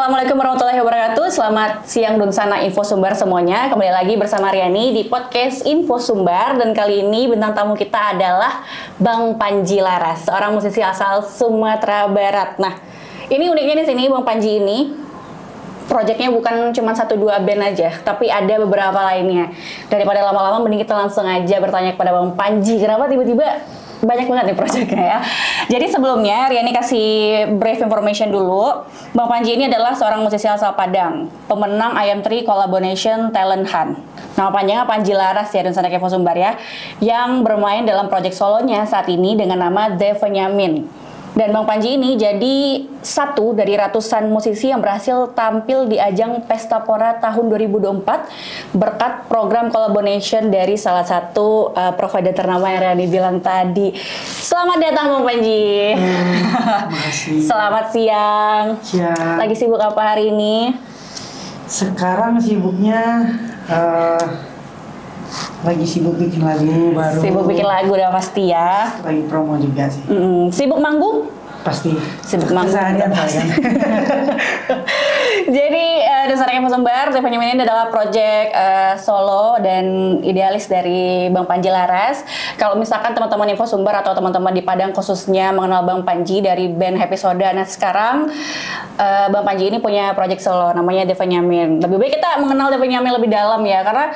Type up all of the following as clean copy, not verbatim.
Assalamualaikum warahmatullahi wabarakatuh. Selamat siang Dunsana Info Sumbar semuanya. Kembali lagi bersama Riani di podcast Info Sumbar. Dan kali ini bintang tamu kita adalah Bang Panji Laras, seorang musisi asal Sumatera Barat. Nah, ini uniknya di sini Bang Panji ini proyeknya bukan cuma 1-2 band aja, tapi ada beberapa lainnya. Daripada lama-lama, mending kita langsung aja bertanya kepada Bang Panji, kenapa tiba-tiba banyak banget nih proyeknya ya. Jadi sebelumnya Riani kasih brief information dulu. Bang Panji ini adalah seorang musisi asal Padang, pemenang Ayam Tree Collaboration Talent Hunt. Nama panjangnya Panji Laras ya, Dunsana Info Sumbar ya, yang bermain dalam proyek solonya saat ini dengan nama The Benyamin. Dan Bang Panji ini jadi satu dari ratusan musisi yang berhasil tampil di ajang Pesta Pora tahun 2024 berkat program collaboration dari salah satu provider ternama yang Riani bilang tadi. Selamat datang Bang Panji. Terima kasih. Selamat siang. Siang. Lagi sibuk apa hari ini? Sekarang sibuknya lagi sibuk bikin lagu baru. Sibuk bikin lagu udah pasti ya. Lagi promo juga sih. Sibuk manggung? Pasti. Sibuk manggung. Keseharian kan. Jadi Dunsana Info Sumbar, The Benyamin ini adalah proyek solo dan idealis dari Bang Panji Laras. Kalau misalkan teman-teman Info Sumbar atau teman-teman di Padang khususnya mengenal Bang Panji dari band Happy Soda. Nah sekarang Bang Panji ini punya proyek solo namanya The Benyamin. Lebih baik kita mengenal The Benyamin lebih dalam ya, karena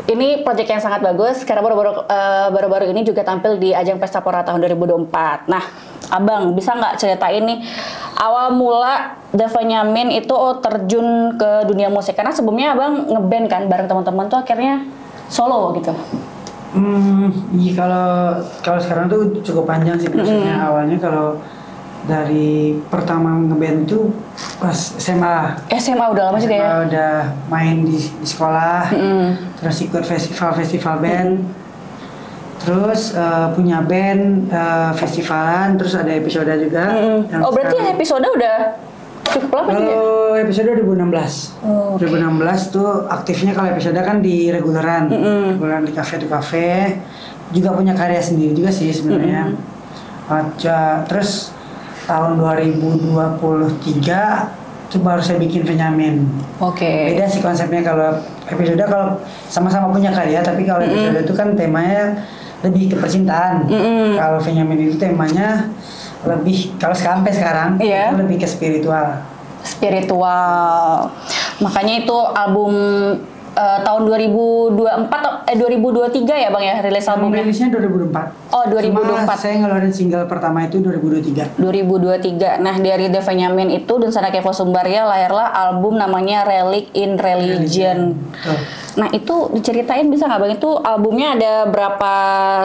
ini proyek yang sangat bagus karena baru-baru ini juga tampil di ajang Pesta Pora tahun 2024. Nah, Abang bisa nggak ceritain nih awal mula The Benyamin itu terjun ke dunia musik? Karena sebelumnya Abang ngeband kan bareng teman-teman tuh akhirnya solo gitu. Iya, kalau sekarang tuh cukup panjang sih prosesnya. Awalnya kalau dari pertama ngeband itu pas SMA. SMA udah lama juga ya? Udah main di sekolah, terus ikut festival band, terus punya band festivalan, terus ada episode juga. Oh berarti episode udah cukup lama juga? Kalau episode 2016. Oh, okay. 2016 tuh aktifnya kalau episode kan di reguleran, reguleran di kafe, juga punya karya sendiri juga sih sebenarnya. Terus tahun 2023 itu baru saya bikin Benyamin. Oke. Beda sih konsepnya, kalau episode kalau sama-sama punya karya, tapi kalau episode itu kan temanya lebih ke percintaan. Kalau Benyamin itu temanya lebih, kalau sampai sekarang itu lebih ke spiritual. Makanya itu album tahun 2023 ya Bang ya, rilis albumnya? Rilisnya 2024. Oh 2024. Cuma saya ngeluarin single pertama itu 2023. Nah dari The Benyamin itu Dunsana Info Sumbar ya lahirlah album namanya Relic in Religion. Nah itu diceritain bisa nggak Bang, itu albumnya ada berapa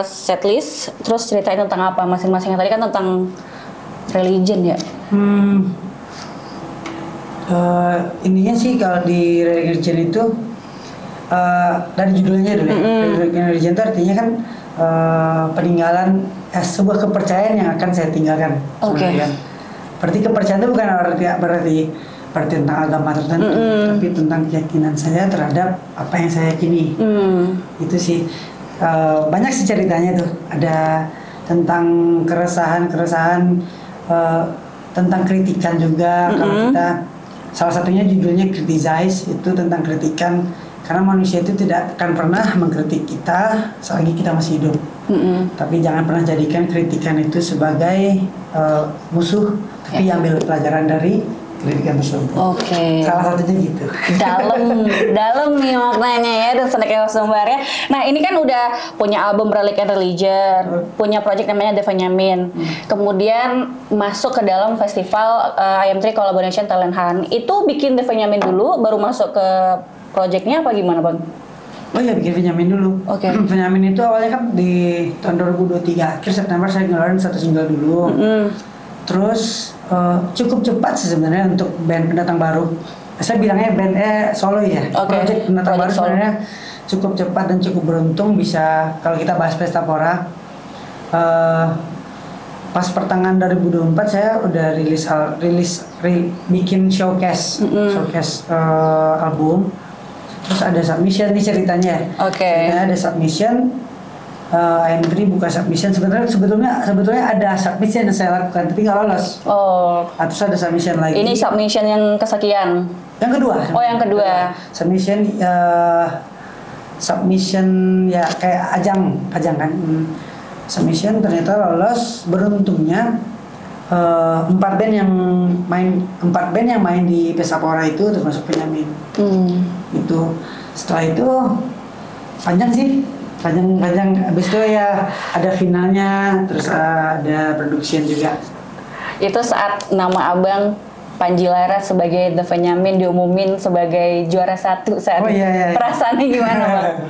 setlist, terus ceritain tentang apa masing-masing? Tadi kan tentang religion ya. Ininya sih kalau di Religion itu dari judulnya dulu ya. Religion itu artinya kan peninggalan sebuah kepercayaan yang akan saya tinggalkan. Oke. Berarti kepercayaan itu bukan berarti tentang agama tertentu, tapi tentang keyakinan saya terhadap apa yang saya yakini. Itu sih banyak sih ceritanya tuh. Ada tentang keresahan, tentang kritikan juga. Kalau kita salah satunya judulnya Criticize, itu tentang kritikan. Karena manusia itu tidak akan pernah mengkritik kita selagi kita masih hidup. Tapi jangan pernah jadikan kritikan itu sebagai musuh, tapi ambil pelajaran dari kritikan tersebut. Oke. Salah satunya gitu. Dalam nih maknanya ya, Dunsana Info Sumbar ya. Nah ini kan udah punya album Relic and Religion, punya project namanya The Benyamin. Kemudian masuk ke dalam festival Ayam Tree Collaboration Talent Hunt. Itu bikin The Benyamin dulu, baru masuk ke proyeknya apa gimana Bang? Oh iya, bikin Benyamin dulu. Oke. Benyamin itu awalnya kan di tahun 2023 akhir September saya ngeluarin satu single dulu. Terus cukup cepat sih sebenarnya untuk band pendatang baru. Saya bilangnya band solo ya. Project pendatang baru sebenarnya cukup cepat dan cukup beruntung bisa, kalau kita bahas Pesta Pora. Pas pertengahan 2024 saya udah bikin showcase album. Terus ada submission nih ceritanya. Ceritanya ada submission. entry buka submission. Sebetulnya ada submission yang saya lakukan tapi nggak lolos. Terus ada submission lagi. Ini submission yang kesekian. Yang kedua. Yang kedua. Submission ya kayak ajang kan. Submission ternyata lolos, beruntungnya 4 band yang main di Pesapora itu termasuk Benyamin. Itu setelah itu panjang habis itu ya ada finalnya, terus ada production juga. Itu saat nama abang Panji Laras sebagai The Benyamin diumumin sebagai juara 1 saat perasaannya gimana bang?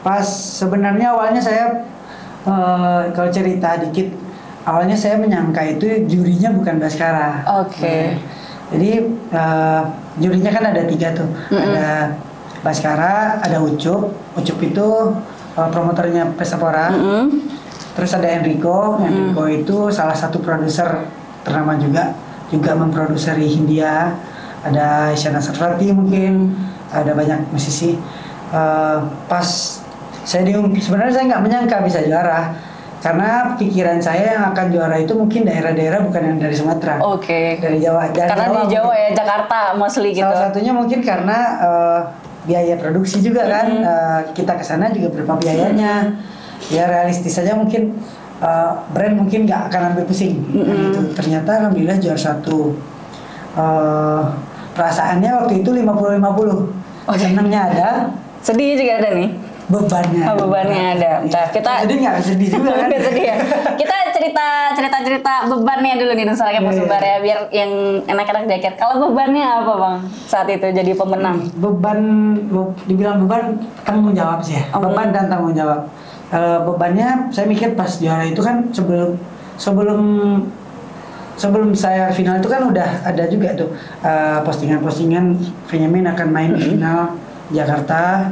Pas sebenarnya awalnya saya kalau cerita dikit, awalnya saya menyangka itu jurinya bukan Baskara. Jadi jurinya kan ada 3 tuh, ada Baskara, ada Ucup itu promotornya Pesapora. Terus ada Enrico itu salah satu produser ternama juga memproduseri Hindia. Ada Isyana Sarfati mungkin, ada banyak musisi. Pas saya sebenarnya saya nggak menyangka bisa juara, karena pikiran saya yang akan juara itu mungkin daerah-daerah bukan yang dari Sumatera. Dari Jawa. Karena di Jawa ya, Jakarta mostly gitu. Salah satunya mungkin karena biaya produksi juga kan, kita kesana juga berapa biayanya, ya realistis saja mungkin brand mungkin nggak akan ambil pusing. Gitu. Ternyata alhamdulillah juara 1. Perasaannya waktu itu 50-50. Senangnya ada, sedih juga ada nih. Bebannya ada. Bentar, kita sedih nggak? Sedih juga kan? Sedih ya. Kita cerita bebannya dulu nih Nusa Lengkap Sumbar ya, biar yang enak-enak dikit. Kalau bebannya apa bang saat itu jadi pemenang? Dibilang beban, tanggung jawab sih ya. Beban dan tanggung jawab. Bebannya saya mikir pas juara itu kan sebelum saya final itu kan udah ada juga tuh postingan Benyamin akan main di final Jakarta.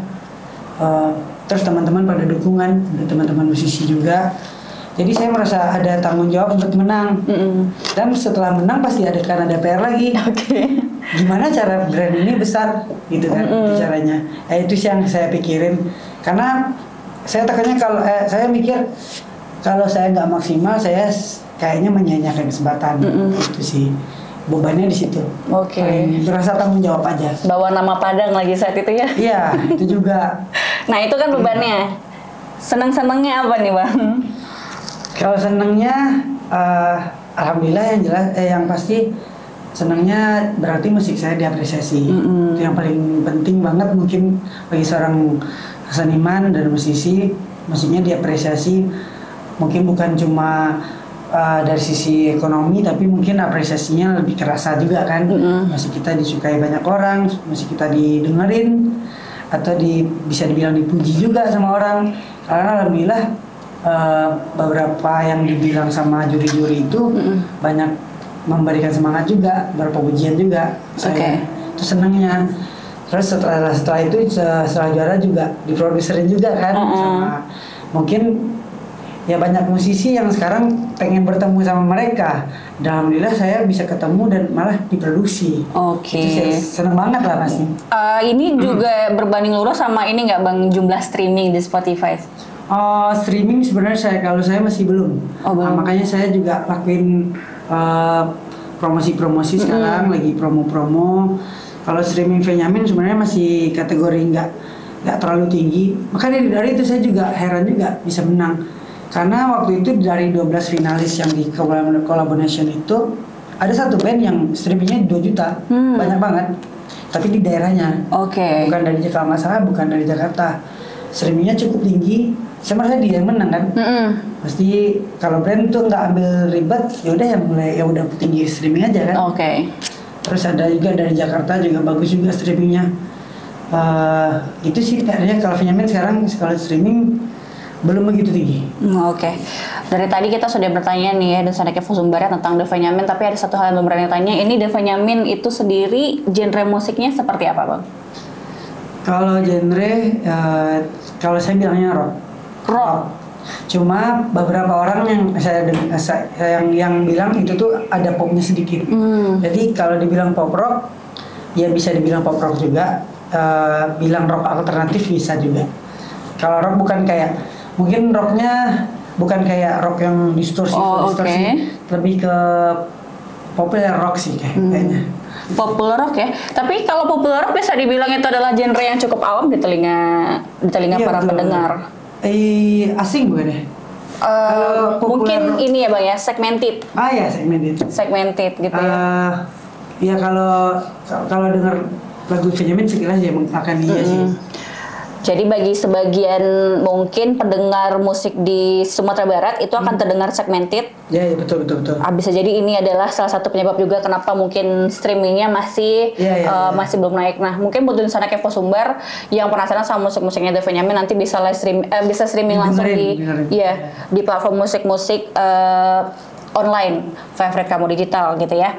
Terus teman-teman pada dukungan, teman-teman musisi juga. Jadi saya merasa ada tanggung jawab untuk menang. Dan setelah menang pasti ada PR lagi. Gimana cara brand ini besar, gitu kan? Itu caranya. Itu sih yang saya pikirin. Karena saya takutnya kalau saya mikir kalau saya nggak maksimal, saya kayaknya menyia-nyiakan kesempatan. Itu sih. Bebannya di situ. Berasa tanggung jawab aja. Bawa nama Padang lagi saat itu ya? Iya, itu juga. Nah itu kan bebannya. Senang-senangnya apa nih bang? Kalau senangnya, alhamdulillah yang jelas, yang pasti senangnya berarti musik saya diapresiasi. Itu yang paling penting banget mungkin bagi seorang seniman dan musisi, musiknya diapresiasi. Mungkin bukan cuma dari sisi ekonomi, tapi mungkin apresiasinya lebih kerasa juga kan. Musik kita disukai banyak orang, musik kita didengerin, atau bisa dibilang dipuji juga sama orang. Karena alhamdulillah beberapa yang dibilang sama juri-juri itu banyak memberikan semangat juga, beberapa pujian juga. Saya itu senangnya. Terus setelah itu setelah juara juga diproduserin juga kan, sama mungkin ya banyak musisi yang sekarang pengen bertemu sama mereka. Dan alhamdulillah saya bisa ketemu dan malah diproduksi. Itu saya seneng banget lah pasti. Ini juga berbanding lurus sama ini nggak bang, jumlah streaming di Spotify? Streaming sebenarnya kalau saya masih belum. Makanya saya juga lakuin promosi-promosi sekarang, lagi promo-promo. Kalau streaming Benyamin sebenarnya masih kategori nggak terlalu tinggi. Makanya dari itu saya juga heran juga bisa menang. Karena waktu itu dari 12 finalis yang di collaboration itu ada satu band yang streamingnya 2 juta, banyak banget. Tapi di daerahnya, bukan dari Jakarta, bukan dari Jakarta. Streamingnya cukup tinggi. Saya merasa dia yang menang kan. Pasti kalau brand tuh nggak ambil ribet, ya udah tinggi streaming aja kan. Terus ada juga dari Jakarta juga bagus juga streamingnya. Itu sih akhirnya kalau Benyamin sekarang kalau streaming belum begitu tinggi. Dari tadi kita sudah bertanya nih ya Nusa Lengkap Sumbar tentang The Benyamin, tapi ada satu hal yang belum berani tanya. Ini The Benyamin itu sendiri genre musiknya seperti apa bang? Kalau genre, kalau saya bilangnya rock. Cuma beberapa orang yang bilang itu tuh ada popnya sedikit. Jadi kalau dibilang pop rock, ya bisa dibilang pop rock juga. Bilang rock alternatif bisa juga. Kalau rock bukan kayak, mungkin rocknya bukan kayak rock yang distorsi, lebih ke popular rock sih kayaknya. Popular rock ya. Tapi kalau popular rock bisa dibilang itu adalah genre yang cukup awam di telinga para pendengar. Asing bukan ya? Mungkin ini ya Bang ya, segmented. Ya segmented. Segmented gitu ya. Ya kalau dengar lagu Benjamin sekilas ya akan iya sih. Jadi bagi sebagian mungkin pendengar musik di Sumatera Barat itu akan terdengar segmented. Ya, betul. Bisa jadi ini adalah salah satu penyebab juga kenapa mungkin streamingnya masih masih belum naik. Nah, mungkin buat Dunsana Kepo Sumbar yang penasaran sama musik-musiknya The Benjamin nanti bisa bisa streaming langsung di platform musik-musik online favorite kamu digital gitu ya.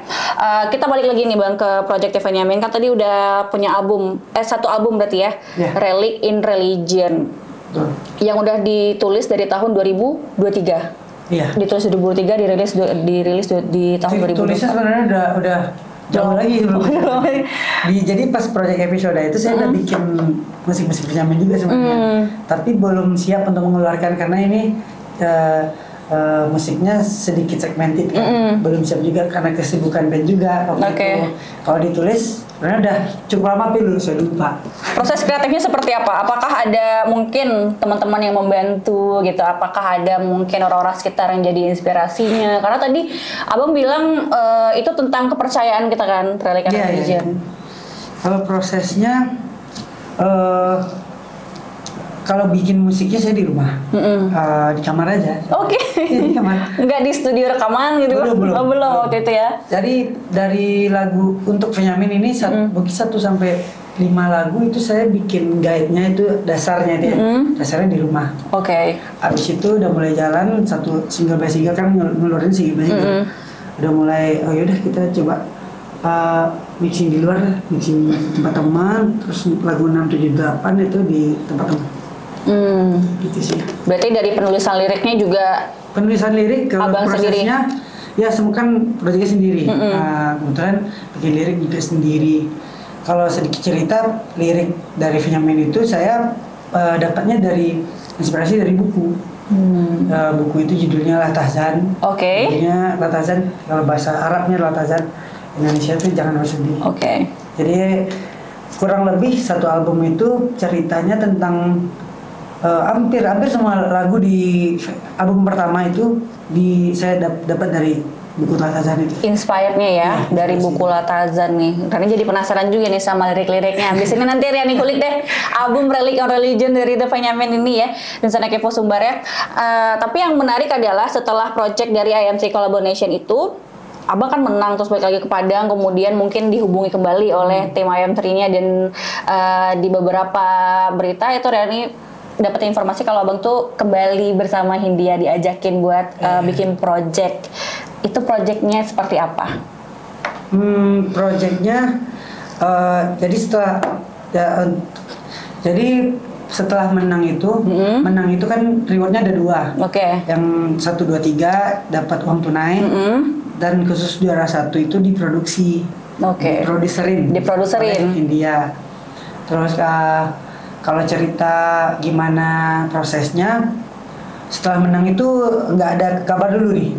Kita balik lagi nih Bang ke Project Benjamin, kan tadi udah punya album satu album berarti ya, Relic in Religion. Yang udah ditulis dari tahun 2023. Iya. Ditulis 2023, dirilis di tahun 2024. Tulisnya sebenarnya udah jauh lagi sebelum jadi pas project episode itu saya udah bikin musik-musik Benjamin juga sebenarnya. Tapi belum siap untuk mengeluarkan karena ini musiknya sedikit segmented kan. Belum siap juga karena kesibukan band juga waktu itu. Kalau ditulis sebenarnya udah cukup lama tapi saya lupa. Proses kreatifnya seperti apa? Apakah ada mungkin teman-teman yang membantu gitu? Apakah ada mungkin orang-orang sekitar yang jadi inspirasinya? Karena tadi Abang bilang itu tentang kepercayaan kita kan, Relic and Religion. Kalau prosesnya kalau bikin musiknya saya di rumah, di kamar aja. Oke. Di kamar. Nggak di studio rekaman gitu? Belum Waktu itu ya. Jadi dari lagu untuk Benjamin ini mungkin 1 sampai 5 lagu itu saya bikin guide-nya itu dasarnya dia, dasarnya di rumah. Abis itu udah mulai jalan satu single by single kan ngeluarin single by single. Udah mulai yaudah kita coba mixing di luar, mixing tempat teman, terus lagu 678 itu di tempat teman. Gitu sih. Berarti dari penulisan liriknya juga penulisan lirik ke Abang prosesnya sendiri? Ya semua kan proyeknya sendiri. Kebetulan bikin lirik juga sendiri. Kalau sedikit cerita lirik dari Benjamin itu saya dapatnya dari inspirasi dari buku. Buku itu judulnya Latazan. Judulnya Latazan, kalau bahasa Arabnya Latazan, Indonesia itu jangan bersedih. Jadi kurang lebih satu album itu ceritanya tentang hampir semua lagu di album pertama itu saya dapat dari buku Latazan itu. Inspirednya ya dari buku Latazan nih. Karena jadi penasaran juga nih sama lirik-liriknya. Habis ini nanti Riani kulik deh album Relic in Religion dari The Benjamin ini ya, Dunsana Kepo Sumbar ya. Tapi yang menarik adalah setelah project dari IMC Collaboration itu, Abang kan menang terus balik lagi ke Padang, kemudian mungkin dihubungi kembali oleh tim IM3-nya dan di beberapa berita itu Riani dapat informasi kalau Abang tuh kembali bersama Hindia, diajakin buat bikin project. Itu projectnya seperti apa? Projectnya jadi setelah menang itu kan rewardnya ada 2. Yang 1, 2, 3 dapat uang tunai. Dan khusus juara 1 itu diproduksi. Diproduserin India. Terus kalau cerita gimana prosesnya, setelah menang itu nggak ada kabar dulu nih,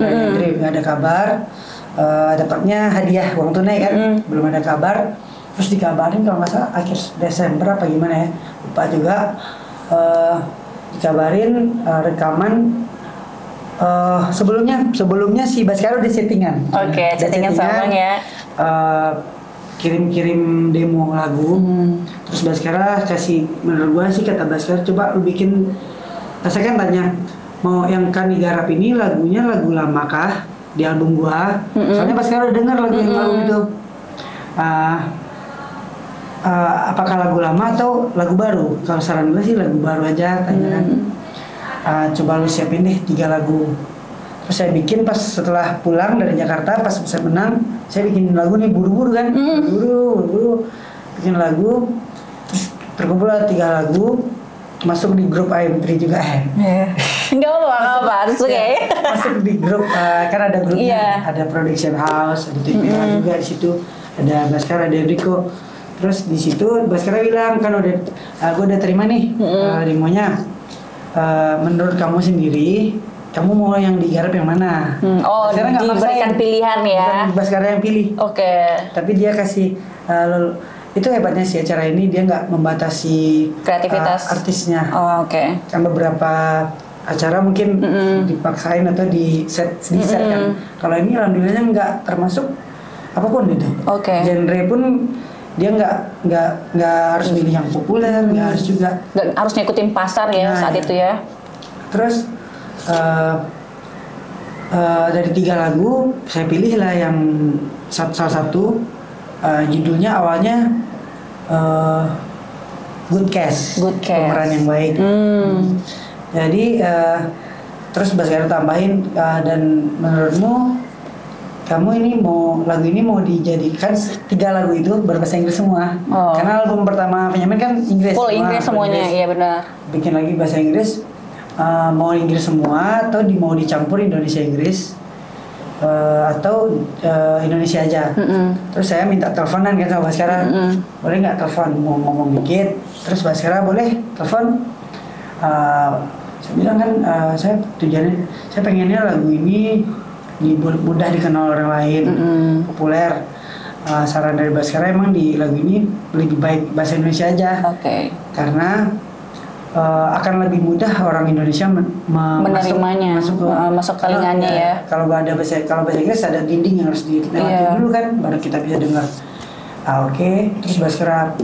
nggak ada kabar. Dapatnya hadiah uang tunai kan, belum ada kabar. Terus dikabarin kalau nggak salah akhir Desember apa gimana ya, lupa juga. Dikabarin rekaman. Sebelumnya si Baskara udah settingan. Settingan sama ya. Kirim demo lagu. Terus Baskara kasih, menurut gua sih kata Baskara, coba lu bikin. Saya kan tanya, mau yang kan digarap ini lagunya lagu lama kah di album gua? Soalnya Baskara udah denger lagu yang lagu itu. Apakah lagu lama atau lagu baru? Kalau saran gua sih lagu baru aja, tanya kan. Coba lu siapin deh 3 lagu. Terus saya bikin pas setelah pulang dari Jakarta, pas saya menang, saya bikin lagu nih buru-buru kan, buru-buru bikin lagu. Terus terkumpul 3 lagu, masuk di grup IM3 juga. Nggak apa-apa, masuk di grup, kan ada grupnya, ada production house, ada TPA juga di situ, ada Baskara, ada Enrico. Terus di situ Baskara bilang kan gue udah terima nih demonya. menurut kamu sendiri, kamu mau yang digarap yang mana? Oh, diberikan pilihan ya. Bukan Baskara yang pilih. Oke. Tapi dia kasih itu hebatnya sih acara ini, dia nggak membatasi kreativitas artisnya. Oh, oke. Kan beberapa acara mungkin dipaksain atau di set kan. Kalau ini alhamdulillahnya nggak termasuk apapun itu. Oke. Genre pun dia nggak harus milih yang populer, nggak harus juga. Nggak harus ngikutin pasar ya saat itu ya. Terus dari 3 lagu saya pilih lah yang salah satu judulnya awalnya Good Case. Pemeran yang baik. Jadi terus Baskara tambahin dan menurutmu kamu ini lagu ini mau dijadikan 3 lagu itu berbahasa Inggris semua. Karena album pertama Benyamin kan Inggris. Full Inggris semuanya, iya benar. Bikin lagi bahasa Inggris, mau Inggris semua atau mau dicampur Indonesia Inggris atau Indonesia aja. Terus saya minta teleponan kan sama Baskara, boleh nggak telepon mau ngomong dikit. Terus Baskara boleh telepon. Saya bilang kan saya tujuannya saya pengennya lagu ini mudah dikenal orang lain, populer. Saran dari Baskara emang di lagu ini lebih baik bahasa Indonesia aja. Karena akan lebih mudah orang Indonesia menerimanya, masuk telingannya ya. Kalau bahasa Inggris ada dinding yang harus dilewati dulu kan, baru kita bisa dengar. Oke. Terus Baskara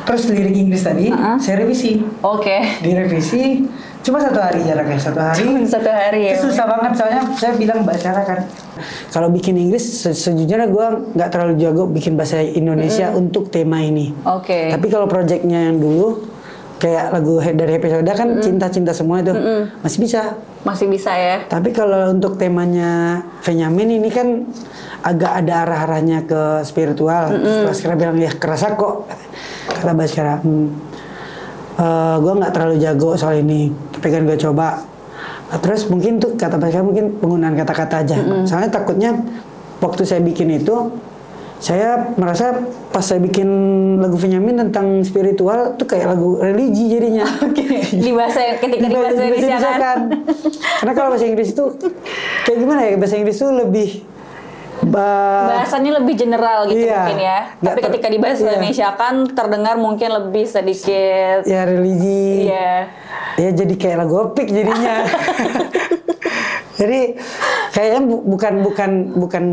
terus lirik Inggris tadi saya revisi. Direvisi cuma 1 hari jaraknya, 1 hari. Satu hari ya. Itu susah banget soalnya saya bilang Baskara kan. Kalau bikin Inggris sejujurnya gue nggak terlalu jago bikin bahasa Indonesia untuk tema ini. Tapi kalau projectnya yang dulu kayak lagu dari Happy Soda kan cinta-cinta semua itu masih bisa. Masih bisa ya. Tapi kalau untuk temanya Benyamin ini kan agak ada arah-arahnya ke spiritual. Baskara bilang ya kerasa kok. Kata Baskara, gue nggak terlalu jago soal ini, tapi kan gue coba. Terus mungkin tuh kata Baskara mungkin penggunaan kata-kata aja. Soalnya takutnya waktu saya bikin itu, saya merasa pas saya bikin lagu Benyamin tentang spiritual tuh kayak lagu religi jadinya. Ketika di bahasa Indonesia kan. Karena kalau bahasa Inggris itu kayak gimana ya? Bahasa Inggris tuh lebih bahasanya lebih general gitu mungkin ya. Tapi ketika di bahasa Indonesia kan terdengar mungkin lebih sedikit ya religi. Ya jadi kayak lagu opik jadinya. Jadi kayaknya bukan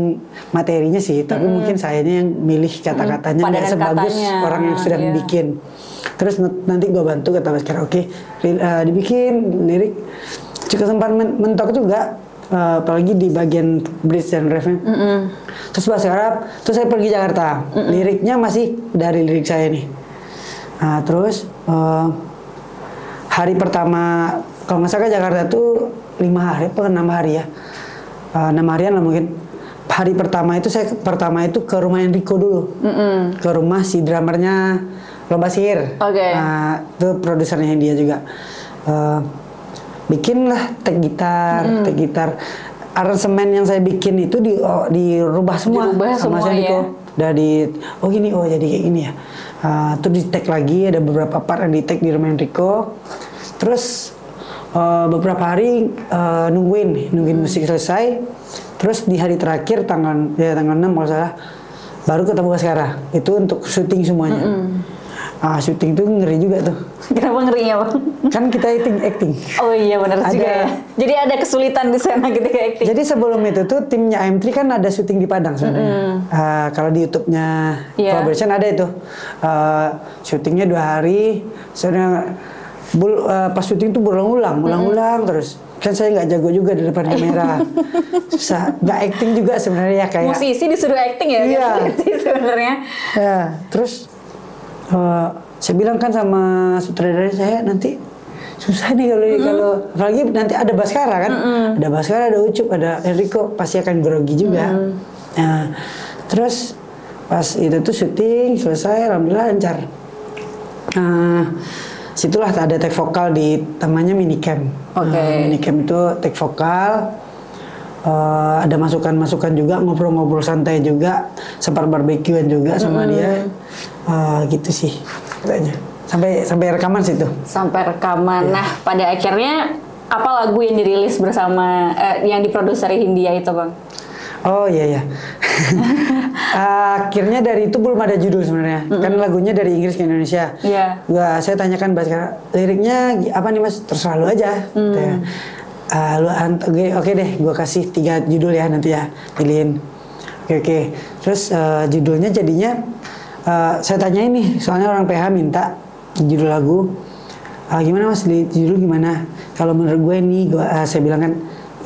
materinya sih, tapi mungkin sayanya yang milih kata-katanya nggak sebagus orang yang sudah bikin. Terus nanti gue bantu kata Baskara, dibikin lirik. Juga sempat mentok juga. Apalagi di bagian bridge dan refnya. Terus Baskara, terus saya pergi Jakarta. Liriknya masih dari lirik saya nih. Nah, terus hari pertama kalau nggak salah Jakarta tuh 5 hari apa 6 hari ya. 6 harian lah mungkin. Hari pertama itu saya ke rumah Enrico dulu. Ke rumah si drummernya Lomba Sihir. Nah, itu produsernya dia juga. Bikin lah tag gitar. Aransemen yang saya bikin itu dirubah semua sama saya Enrico. Jadi jadi kayak gini ya. Terus di tag lagi ada beberapa part yang di tag di rumah Enrico. Terus beberapa hari nungguin musik selesai. Terus di hari terakhir tanggal 6 kalau salah baru ketemu Baskara. Itu untuk syuting semuanya. Syuting tuh ngeri juga tuh. Kenapa ngerinya Bang? Kan kita acting. Oh iya benar juga ya. Jadi ada kesulitan di sana ketika acting. Jadi sebelum itu tuh timnya AM3 kan ada syuting di Padang sebenarnya. Kalau di YouTube-nya Collaboration ada itu. Syutingnya 2 hari. Soalnya pas syuting tuh berulang-ulang terus. Kan saya nggak jago juga di depan kamera. Susah. Nggak acting juga sebenarnya kayak. Musisi disuruh acting ya? Iya. Sebenarnya. Ya, terus saya bilang kan sama sutradara saya nanti susah nih kalau apalagi nanti ada Baskara kan, ada Baskara, ada Ucup, ada Enrico pasti akan grogi juga. Nah, terus pas itu tuh syuting selesai, alhamdulillah lancar. Situlah ada take vokal di namanya minicam. Minicam itu take vokal. Ada masukan-masukan juga, ngobrol-ngobrol santai juga, sempat barbekyuan juga sama dia, gitu sih katanya. sampai rekaman situ. Sampai rekaman. Nah, pada akhirnya apa lagu yang dirilis bersama yang diproduseri Hindia itu, Bang? Oh iya. Akhirnya dari itu belum ada judul sebenarnya. Kan lagunya dari Inggris ke Indonesia. Iya. Saya tanyakan Baskara, liriknya apa nih Mas? Terserah lu aja. Oke deh, gue kasih 3 judul ya nanti ya, pilihin. Oke. Terus judulnya jadinya saya tanyain nih, soalnya orang PH minta judul lagu. Gimana Mas, judul gimana? Kalau menurut gue nih, saya bilang kan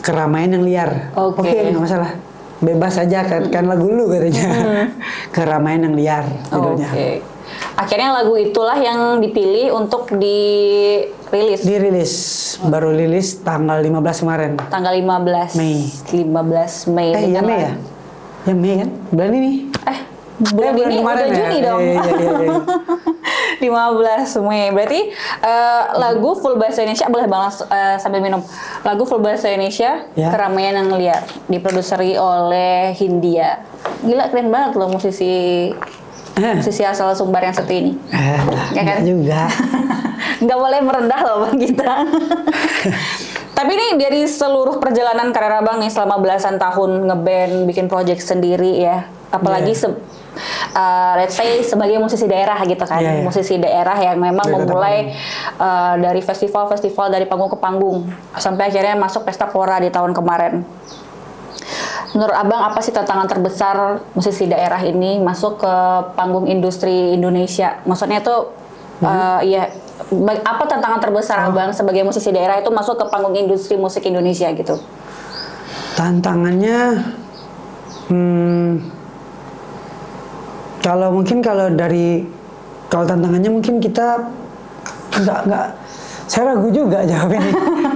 keramaian yang liar. Oke, nggak masalah. Bebas aja kan lagu lu katanya. Keramaian yang liar judulnya. Oke. Akhirnya lagu itulah yang dipilih untuk dirilis. Baru rilis tanggal 15 kemarin. Tanggal 15 Mei. 15 Mei. Iya Mei ya? Ya Mei kan? Bulan ini. Bulan ini udah Juni ya? dong. Iya. 15 Mei. Berarti lagu full bahasa Indonesia, boleh Bang sambil minum. Lagu full bahasa Indonesia, ya. Keramaian yang Liar, diproduseri oleh Hindia. Gila, keren banget loh musisi asal Sumbar yang satu ini. Ya kan? Juga. Nggak boleh merendah loh Bang kita. Tapi nih dari seluruh perjalanan karir Abang nih selama belasan tahun ngeband, bikin project sendiri ya. Apalagi let's say sebagai musisi daerah gitu kan. Musisi daerah yang memang memulai dari festival-festival, dari panggung ke panggung. Sampai akhirnya masuk Pesta Pora di tahun kemarin. Menurut Abang apa sih tantangan terbesar musisi daerah ini masuk ke panggung industri Indonesia? Maksudnya tuh apa tantangan terbesar Abang sebagai musisi daerah itu masuk ke panggung industri musik Indonesia gitu? Tantangannya kalau tantangannya mungkin kita nggak saya ragu juga jawabnya.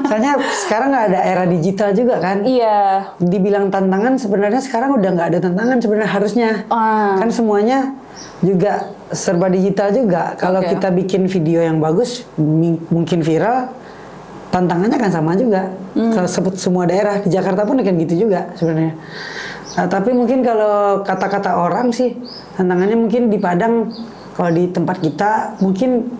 Soalnya sekarang nggak ada era digital juga kan. Iya. Dibilang tantangan sebenarnya sekarang udah nggak ada tantangan sebenarnya harusnya. Kan semuanya juga serba digital juga. Kalau kita bikin video yang bagus, mungkin viral, tantangannya kan sama juga. Kalau sebut semua daerah, di Jakarta pun kan gitu juga sebenarnya. Tapi mungkin kalau kata-kata orang sih, tantangannya mungkin di Padang, kalau di tempat kita mungkin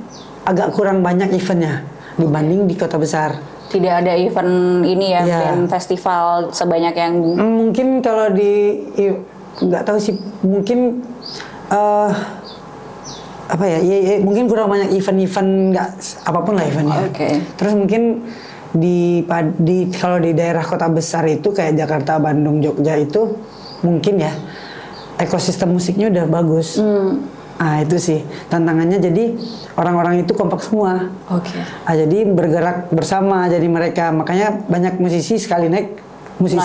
agak kurang banyak eventnya dibanding di kota besar. Tidak ada event ini ya, event festival sebanyak yang... Mungkin kalau nggak tahu sih, mungkin mungkin kurang banyak event-event, nggak apapun lah eventnya. Terus mungkin kalau di daerah kota besar itu kayak Jakarta, Bandung, Jogja itu mungkin ya ekosistem musiknya udah bagus. Itu sih tantangannya, jadi orang-orang itu kompak semua. Jadi bergerak bersama, jadi mereka makanya banyak musisi sekali naik,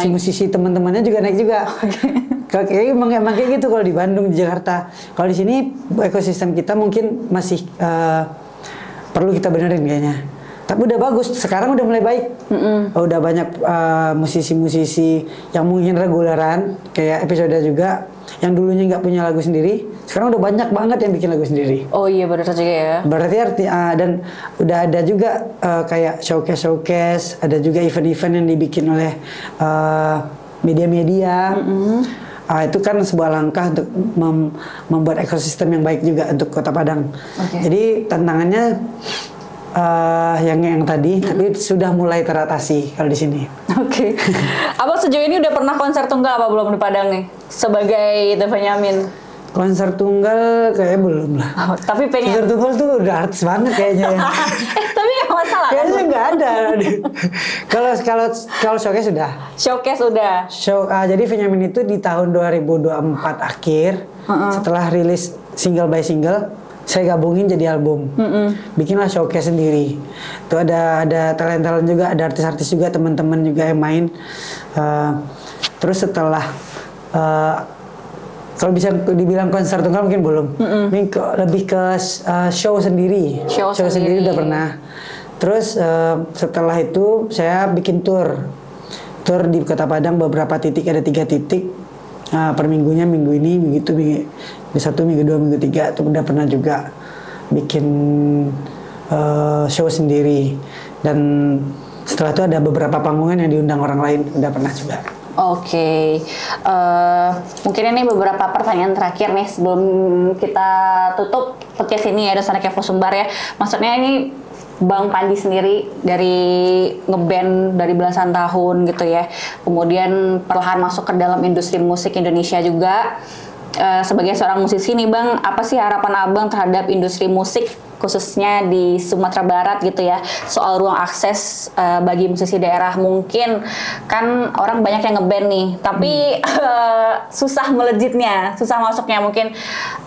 musisi teman-temannya juga naik juga. Emang kayak gitu kalau di Bandung, di Jakarta. Kalau di sini ekosistem kita mungkin masih perlu kita benerin kayaknya. Tapi udah bagus, sekarang udah mulai baik. Udah banyak musisi-musisi yang mungkin reguleran, kayak episode juga, yang dulunya nggak punya lagu sendiri, sekarang udah banyak banget yang bikin lagu sendiri. Oh iya, benar saja ya. Berarti dan udah ada juga kayak showcase, ada juga event-event yang dibikin oleh media-media. Itu kan sebuah langkah untuk membuat ekosistem yang baik juga untuk Kota Padang. Jadi tantangannya yang tadi, tapi sudah mulai teratasi kalau di sini. Abang sejauh ini udah pernah konser tunggal apa belum di Padang nih? Sebagai Benyamin. Konser tunggal kayaknya belum lah. Tapi pengen. Konser tunggal tuh udah artis banget kayaknya ya. Tapi nggak masalah. Kayaknya nggak ada. Kalau showcase sudah. Showcase udah. Jadi Benyamin itu di tahun 2024 akhir, setelah rilis single by single, saya gabungin jadi album. Bikinlah showcase sendiri. Itu ada talent juga, ada artis-artis juga, teman-teman juga yang main. Terus setelah kalau bisa dibilang konser tunggal mungkin belum. Ini lebih ke show sendiri. Show sendiri udah pernah. Terus setelah itu saya bikin tour di Kota Padang, beberapa titik, ada 3 titik. Per minggunya, minggu ini, minggu itu, minggu 1, minggu 2, minggu 3 itu udah pernah juga bikin show sendiri. Dan setelah itu ada beberapa panggungan yang diundang orang lain, udah pernah juga. Oke. Mungkin ini beberapa pertanyaan terakhir nih sebelum kita tutup podcast ini ya, Donsana Kevo Sumbar ya. Maksudnya ini Bang Panji sendiri dari ngeband dari belasan tahun gitu ya. Kemudian perlahan masuk ke dalam industri musik Indonesia juga. Sebagai seorang musisi nih Bang, apa sih harapan Abang terhadap industri musik khususnya di Sumatera Barat gitu ya, soal ruang akses bagi musisi daerah? Mungkin kan orang banyak yang ngeband nih, tapi susah melejitnya, susah masuknya, mungkin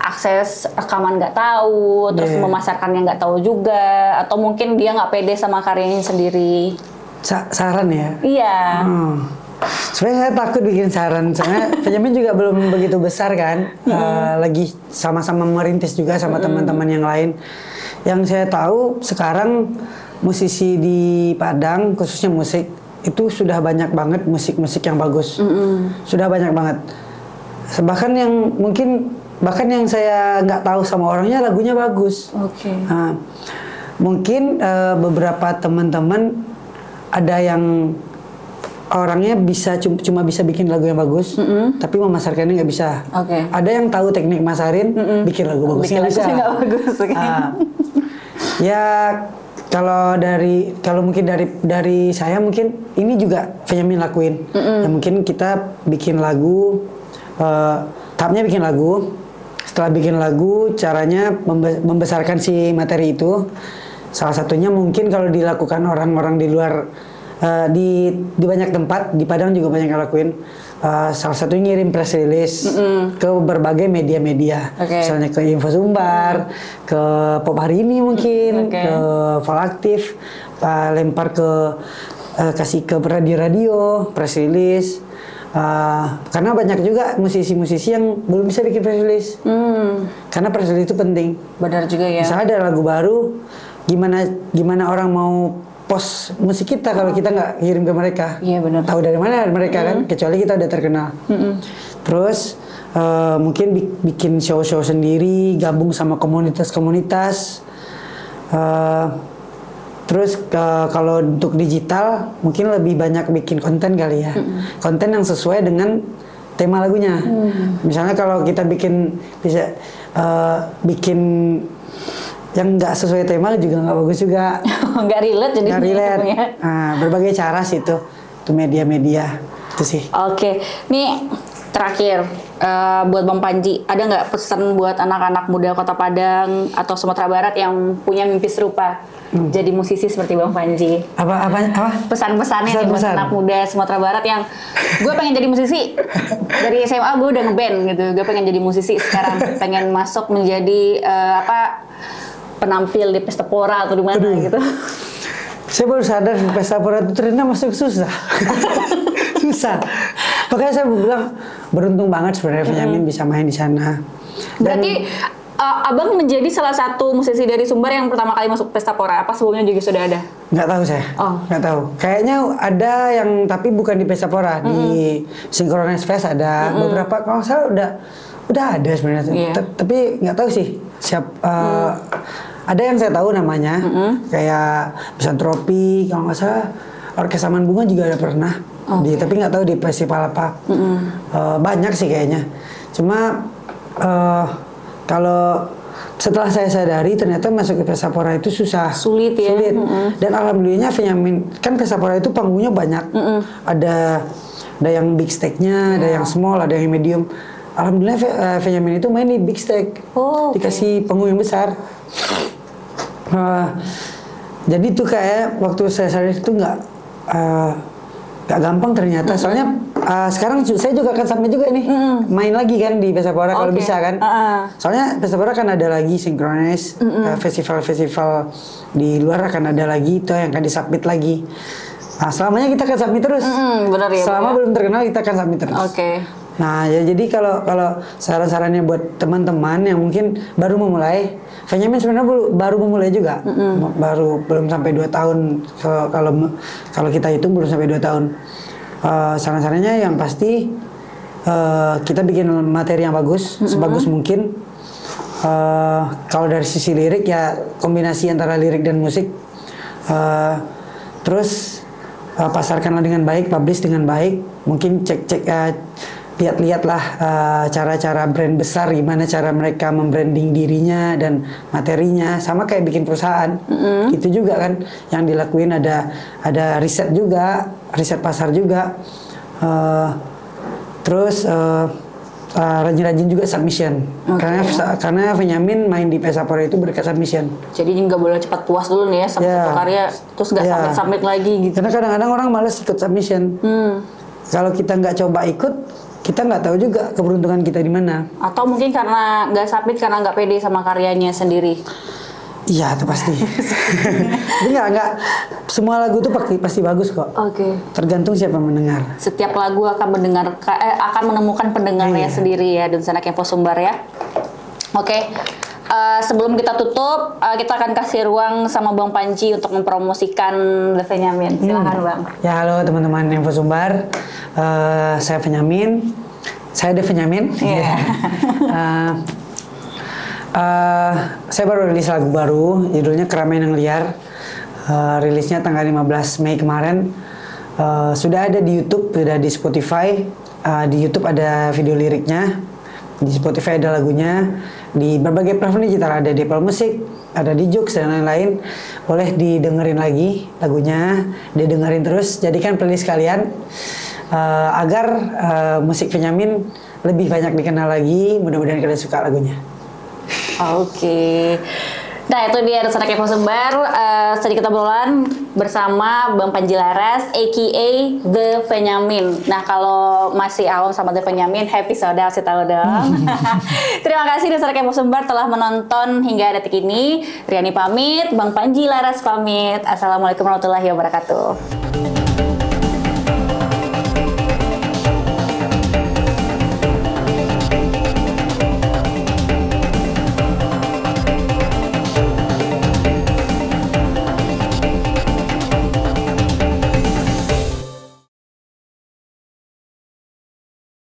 akses rekaman nggak tahu, terus memasarkannya nggak tahu juga, atau mungkin dia nggak pede sama karyanya sendiri. Saran ya? Iya. Sebenarnya saya takut bikin saran, soalnya Benyamin juga belum begitu besar kan, lagi sama-sama merintis juga sama teman-teman yang lain. Yang saya tahu sekarang musisi di Padang, khususnya musik, itu sudah banyak banget musik-musik yang bagus, sudah banyak banget. Bahkan yang saya nggak tahu sama orangnya lagunya bagus. Mungkin beberapa teman-teman ada yang orangnya cuma bisa bikin lagu yang bagus, tapi memasarkannya nggak bisa. Ada yang tahu teknik masarin, bikin lagu bagus nggak bisa. Ya kalau mungkin dari saya, mungkin ini juga Benyamin lakuin. Ya mungkin kita bikin lagu, tahapnya bikin lagu. Setelah bikin lagu, caranya membesarkan si materi itu. Salah satunya mungkin kalau dilakukan orang-orang di luar, di banyak tempat, di Padang juga banyak yang lakuin. Salah satunya ngirim press release ke berbagai media-media, misalnya ke Info Sumbar, ke Pop Hari Ini mungkin, ke Valaktif, lempar kasih ke radio-radio, press release. Karena banyak juga musisi-musisi yang belum bisa bikin press release, karena press release itu penting. Benar juga ya. Misalnya ada lagu baru, gimana orang mau post musik kita kalau kita nggak kirim ke mereka? Iya benar. Tahu dari mana mereka kan? Kecuali kita udah terkenal. Terus mungkin bikin show-show sendiri, gabung sama komunitas-komunitas. Terus kalau untuk digital mungkin lebih banyak bikin konten kali ya. Konten yang sesuai dengan tema lagunya. Misalnya kalau kita bikin yang nggak sesuai tema juga nggak bagus juga. Nggak relate jadi. Nggak relate. Berbagai cara sih itu media-media itu sih. Oke, nih terakhir buat Bang Panji, ada nggak pesan buat anak-anak muda Kota Padang atau Sumatera Barat yang punya mimpi serupa jadi musisi seperti Bang Panji? Apa? Pesan-pesannya nih buat anak muda Sumatera Barat yang gue pengen jadi musisi dari SMA, gue udah ngeband gitu, gue pengen jadi musisi sekarang, pengen masuk menjadi penampil di Pesta Pora atau di mana gitu. Saya baru sadar di Pesta Pora itu ternyata masuk susah. Susah. Makanya saya bilang beruntung banget sebenarnya Benyamin bisa main di sana. Berarti Abang menjadi salah satu musisi dari Sumbar yang pertama kali masuk Pesta Pora. Apa sebelumnya juga sudah ada? Nggak tahu saya. Nggak tahu. Kayaknya ada yang tapi bukan di Pesta Pora, di Synchronize Fest ada beberapa. Kalau saya udah ada sebenarnya. Tapi nggak tahu sih ada yang saya tahu namanya, kayak Misantropi, kalau nggak salah Orkes Taman Bunga juga ada pernah, tapi nggak tahu di festival apa. Banyak sih kayaknya. Cuma kalau setelah saya sadari ternyata masuk ke Pesta Pora itu sulit ya. Dan alhamdulillahnya Benyamin, kan Pesta Pora itu panggungnya banyak. Ada yang big stage-nya, ada yang small, ada yang medium. Alhamdulillah Benyamin itu main di big stage, dikasih panggung yang besar. Jadi tuh kayak waktu saya sadar itu nggak gampang ternyata. Soalnya sekarang saya juga akan sampai juga nih main lagi kan di Pesta Pora kalau bisa kan. Soalnya Pesta Pora kan ada lagi Synchronize, festival-festival di luar akan ada lagi itu yang akan disubmit lagi. Nah, selamanya kita akan submit terus. Benar ya. Selama belum terkenal kita akan submit terus. Nah, ya jadi kalau saran-sarannya buat teman-teman yang mungkin baru memulai, Benyamin sebenarnya baru memulai juga, belum sampai 2 tahun. Kalau kita hitung belum sampai 2 tahun. Saran-sarannya yang pasti kita bikin materi yang bagus, sebagus mungkin. Kalau dari sisi lirik ya kombinasi antara lirik dan musik. Terus pasarkanlah dengan baik, publish dengan baik. Mungkin lihat-lihatlah cara-cara brand besar, gimana cara mereka membranding dirinya dan materinya, sama kayak bikin perusahaan. Itu juga kan yang dilakuin, ada riset juga, riset pasar juga. Terus rajin-rajin juga submission. Karena Benyamin main di Pesapora itu berkat submission. Jadi nggak boleh cepat puas dulu nih ya sama satu karya terus nggak submit lagi gitu. Karena kadang-kadang orang malas ikut submission. Kalau kita nggak coba ikut, kita nggak tahu juga keberuntungan kita di mana. Atau mungkin karena nggak submit karena nggak pede sama karyanya sendiri. Iya, itu pasti. Tapi nggak semua lagu itu pasti bagus kok. Tergantung siapa mendengar. Setiap lagu akan akan menemukan pendengarnya sendiri ya, Dunsana Info Sumbar ya. Sebelum kita tutup, kita akan kasih ruang sama Bang Panji untuk mempromosikan The Benyamin. Silakan Bang. Ya, halo teman-teman Info Sumbar. Saya Benyamin. Saya The Benyamin. Saya baru rilis lagu baru, judulnya Keramaian yang Liar. Rilisnya tanggal 15 Mei kemarin. Sudah ada di YouTube, sudah di Spotify. Di YouTube ada video liriknya, di Spotify ada lagunya, di berbagai platform digital ada di Apple Music, ada di Joox dan lain-lain. Boleh didengerin lagi lagunya, didengerin terus. Jadikan playlist kalian agar musik Benyamin lebih banyak dikenal lagi. Mudah-mudahan kalian suka lagunya. Nah itu dia Dunsana Info Sumbar, sedikit obrolan bersama Bang Panji Laras aka The Benyamin. Nah kalau masih awam sama The Benyamin, happy saudara sih tahu dong. Terima kasih Dunsana Info Sumbar telah menonton hingga detik ini. Riani pamit, Bang Panji Laras pamit. Assalamualaikum warahmatullahi wabarakatuh.